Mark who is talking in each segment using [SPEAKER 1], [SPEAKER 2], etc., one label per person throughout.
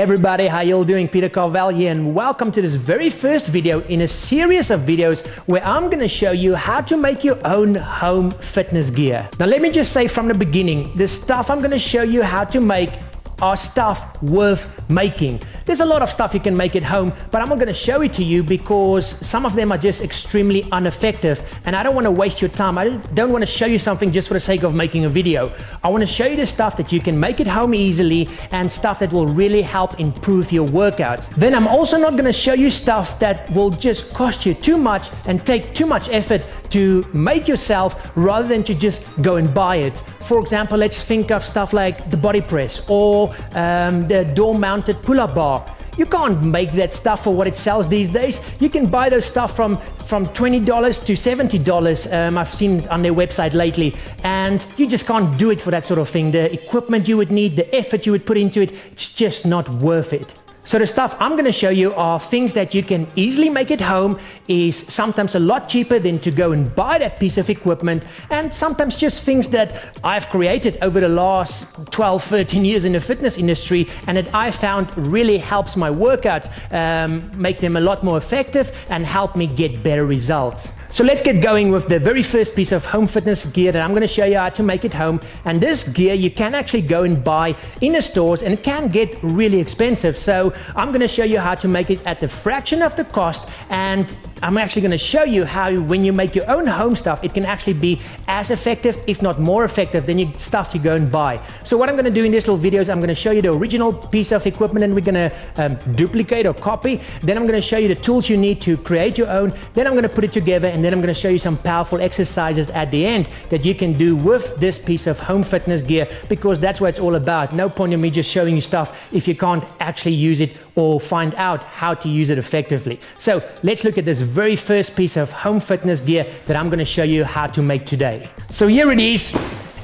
[SPEAKER 1] everybody, how you all doing? Peter Carvel here, and welcome to this very first video in a series of videos where I'm going to show you how to make your own home fitness gear. Now let me just say from the beginning, the stuff I'm going to show you how to make are stuff worth making. There's a lot of stuff you can make at home, but I'm not going to show it to you because some of them are just extremely ineffective, and I don't want to waste your time. I don't want to show you something just for the sake of making a video. I want to show you the stuff that you can make at home easily and stuff that will really help improve your workouts. Then I'm also not going to show you stuff that will just cost you too much and take too much effort to make yourself rather than to just go and buy it. For example, let's think of stuff like the body press or the door-mounted pull-up bar. You can't make that stuff for what it sells these days. You can buy those stuff from $20 to $70. I've seen it on their website lately, and you just can't do it for that sort of thing. The equipment you would need, the effort you would put into it, it's just not worth it. So the stuff I'm going to show you are things that you can easily make at home, is sometimes a lot cheaper than to go and buy that piece of equipment, and sometimes just things that I've created over the last 12, 13 years in the fitness industry and that I found really helps my workouts, make them a lot more effective and help me get better results. So let's get going with the very first piece of home fitness gear that I'm going to show you how to make at home. And this gear you can actually go and buy in the stores, and it can get really expensive. So I'm going to show you how to make it at the fraction of the cost, and I'm actually going to show you how when you make your own home stuff, it can actually be as effective, if not more effective, than your stuff you go and buy. So what I'm going to do in this little video is I'm going to show you the original piece of equipment, and we're going to duplicate or copy. Then I'm going to show you the tools you need to create your own. Then I'm going to put it together, and then I'm going to show you some powerful exercises at the end that you can do with this piece of home fitness gear, because that's what it's all about. No point in me just showing you stuff if you can't actually use it or find out how to use it effectively. So let's look at this very first piece of home fitness gear that I'm going to show you how to make today. So here it is.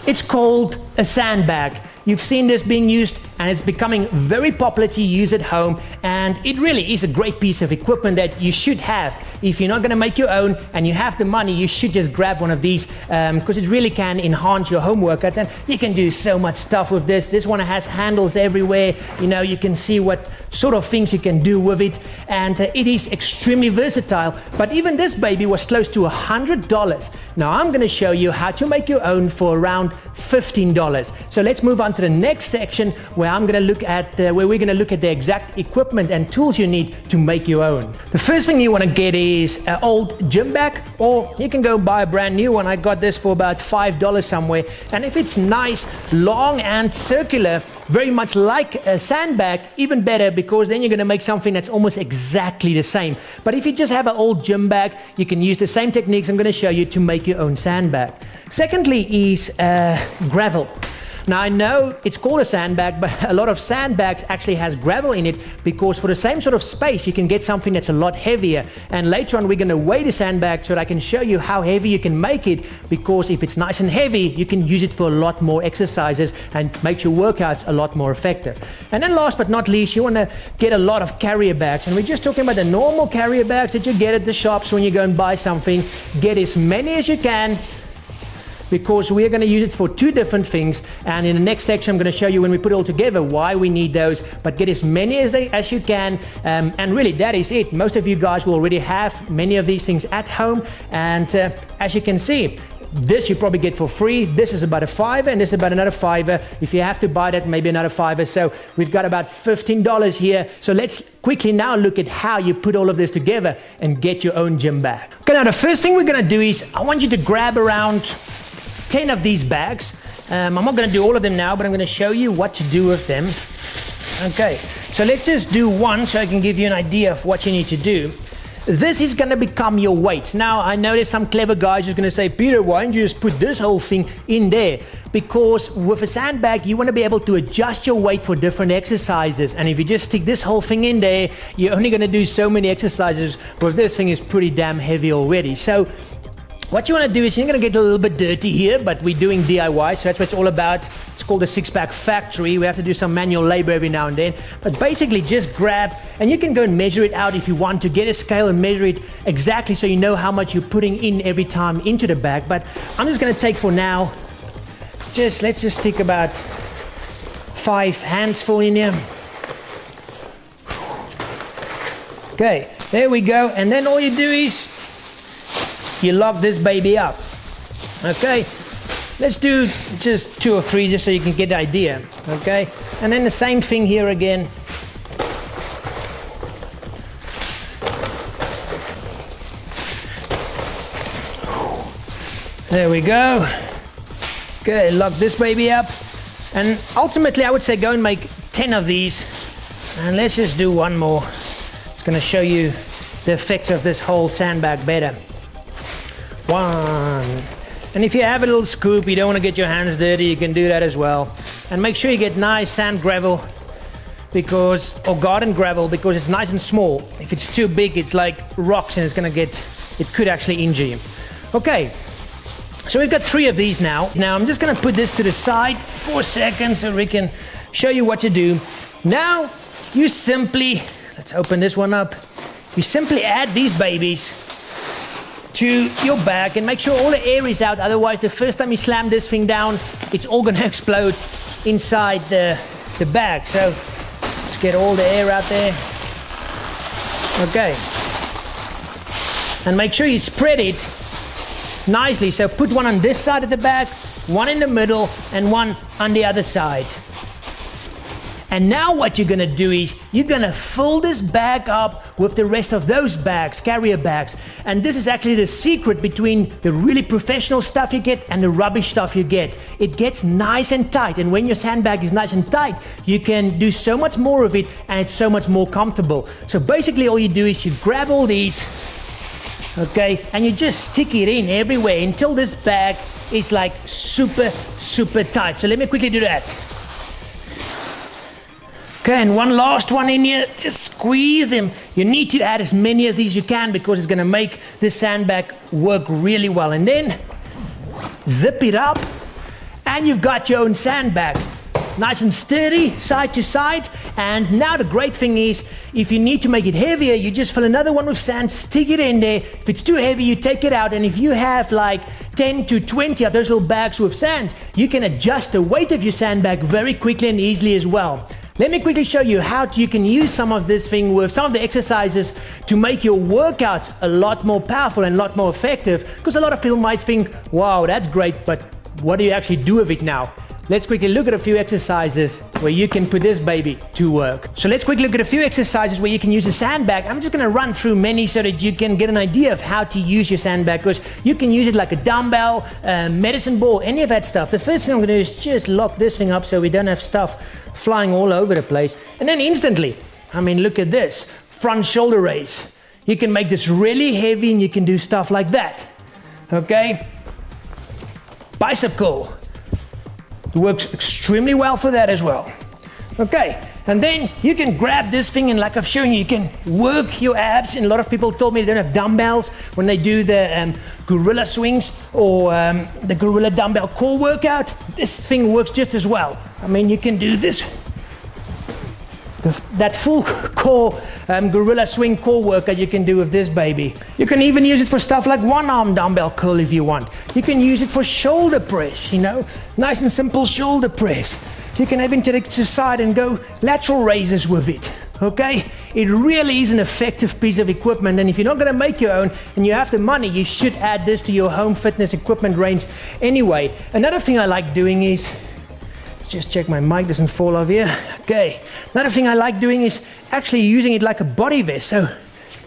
[SPEAKER 1] It's called a sandbag. You've seen this being used, and it's becoming very popular to use at home, and it really is a great piece of equipment that you should have. If you're not going to make your own and you have the money, you should just grab one of these, because it really can enhance your home workouts, and you can do so much stuff with this. This one has handles everywhere. You know, you can see what sort of things you can do with it, and it is extremely versatile. But even this baby was close to $100. Now I'm going to show you how to make your own for around $15. So let's move on to the next section where I'm going to look at where we're going to look at the exact equipment and tools you need to make your own. The first thing you want to get is an old gym bag, or you can go buy a brand new one. I got this for about $5 somewhere, and if it's nice, long and circular, very much like a sandbag, even better, because then you're going to make something that's almost exactly the same. But if you just have an old gym bag, you can use the same techniques I'm going to show you to make your own sandbag. Secondly is gravel. Now I know it's called a sandbag, but a lot of sandbags actually has gravel in it, because for the same sort of space you can get something that's a lot heavier. And later on we're going to weigh the sandbag so that I can show you how heavy you can make it, because if it's nice and heavy you can use it for a lot more exercises and make your workouts a lot more effective. And then last but not least, you want to get a lot of carrier bags, and we're just talking about the normal carrier bags that you get at the shops when you go and buy something. Get as many as you can, because we're going to use it for two different things, and in the next section I'm going to show you when we put it all together why we need those. But get as many as you can, and really that is it. Most of you guys will already have many of these things at home, and as you can see, this you probably get for free. This is about $5, and this is about another $5. If you have to buy that, maybe another $5. So we've got about $15 here. So let's quickly now look at how you put all of this together and get your own gym bag. Okay, now the first thing we're going to do is I want you to grab around 10 of these bags. I'm not going to do all of them now, but I'm going to show you what to do with them. Okay, so let's just do one so I can give you an idea of what you need to do. This is going to become your weights. Now I know there's some clever guys who's going to say, Peter, why don't you just put this whole thing in there? Because with a sandbag you want to be able to adjust your weight for different exercises, and if you just stick this whole thing in there, you're only going to do so many exercises. With this thing is pretty damn heavy already. So what you want to do is you're going to get a little bit dirty here, but we're doing DIY, so that's what it's all about. It's called a six-pack factory. We have to do some manual labor every now and then, but basically just grab, and you can go and measure it out if you want to. Get a scale and measure it exactly so you know how much you're putting in every time into the bag. But I'm just going to take for now, let's just stick about 5 hands full in here. Okay, there we go. And then all you do is you lock this baby up. Okay, let's do just 2 or 3 just so you can get the idea. Okay, and then the same thing here again. There we go. Okay, lock this baby up. And ultimately I would say go and make 10 of these. And let's just do one more. It's going to show you the effects of this whole sandbag better. 1. And if you have a little scoop, you don't want to get your hands dirty, you can do that as well. And make sure you get nice sand gravel or garden gravel, because it's nice and small. If it's too big, it's like rocks and it could actually injure you. Okay, so we've got 3 of these now. Now I'm just going to put this to the side for a second so we can show you what to do. Now you simply, let's open this one up. You simply add these babies to your bag and make sure all the air is out. Otherwise, the first time you slam this thing down, it's all going to explode inside the bag. So let's get all the air out there. Okay. And make sure you spread it nicely. So put one on this side of the bag, one in the middle, and one on the other side. And now what you're gonna do is you're gonna fill this bag up with the rest of those bags, carrier bags. And this is actually the secret between the really professional stuff you get and the rubbish stuff you get. It gets nice and tight, and when your sandbag is nice and tight, you can do so much more of it and it's so much more comfortable. So basically all you do is you grab all these, okay, and you just stick it in everywhere until this bag is like super, super tight. So let me quickly do that. Okay, and one last one in here, just squeeze them. You need to add as many as these you can because it's gonna make this sandbag work really well. And then zip it up and you've got your own sandbag. Nice and sturdy, side to side. And now the great thing is, if you need to make it heavier, you just fill another one with sand, stick it in there. If it's too heavy, you take it out. And if you have like 10 to 20 of those little bags with sand, you can adjust the weight of your sandbag very quickly and easily as well. Let me quickly show you how you can use some of this thing with some of the exercises to make your workouts a lot more powerful and a lot more effective. Because a lot of people might think, wow, that's great, but what do you actually do with it now? Let's quickly look at a few exercises where you can put this baby to work. So let's quickly look at a few exercises where you can use a sandbag. I'm just going to run through many so that you can get an idea of how to use your sandbag, because you can use it like a dumbbell, medicine ball, any of that stuff. The first thing I'm going to do is just lock this thing up so we don't have stuff flying all over the place. And then instantly, I mean, look at this, front shoulder raise. You can make this really heavy and you can do stuff like that. Okay? Bicep curl. It works extremely well for that as well. Okay, and then you can grab this thing and like I've shown you, you can work your abs. And a lot of people told me they don't have dumbbells when they do the gorilla swings or the gorilla dumbbell core workout. This thing works just as well. I mean, you can do this, that full core gorilla swing core workout you can do with this baby. You can even use it for stuff like one arm dumbbell curl if you want. You can use it for shoulder press, you know, nice and simple shoulder press. You can even take it to the side and go lateral raises with it. Okay, it really is an effective piece of equipment, and if you're not going to make your own and you have the money, you should add this to your home fitness equipment range anyway. Another thing I like doing is, just check my mic doesn't fall off here. Okay, another thing I like doing is actually using it like a body vest. So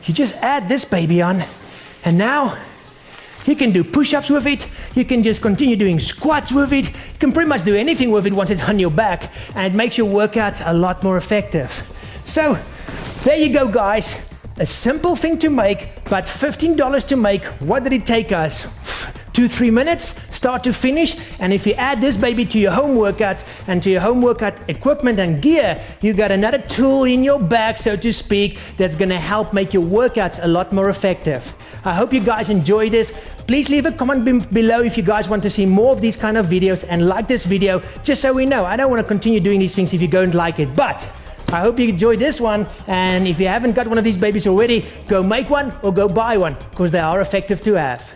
[SPEAKER 1] you just add this baby on, and now you can do push-ups with it. You can just continue doing squats with it. You can pretty much do anything with it once it's on your back, and it makes your workouts a lot more effective. So there you go, guys. A simple thing to make, but $15 to make. What did it take us? 2-3 minutes, start to finish. And if you add this baby to your home workouts and to your home workout equipment and gear, you got another tool in your bag, so to speak, that's going to help make your workouts a lot more effective. I hope you guys enjoyed this. Please leave a comment below if you guys want to see more of these kind of videos, and like this video just so we know. I don't want to continue doing these things if you don't like it, but I hope you enjoyed this one. And if you haven't got one of these babies already, go make one or go buy one, because they are effective to have.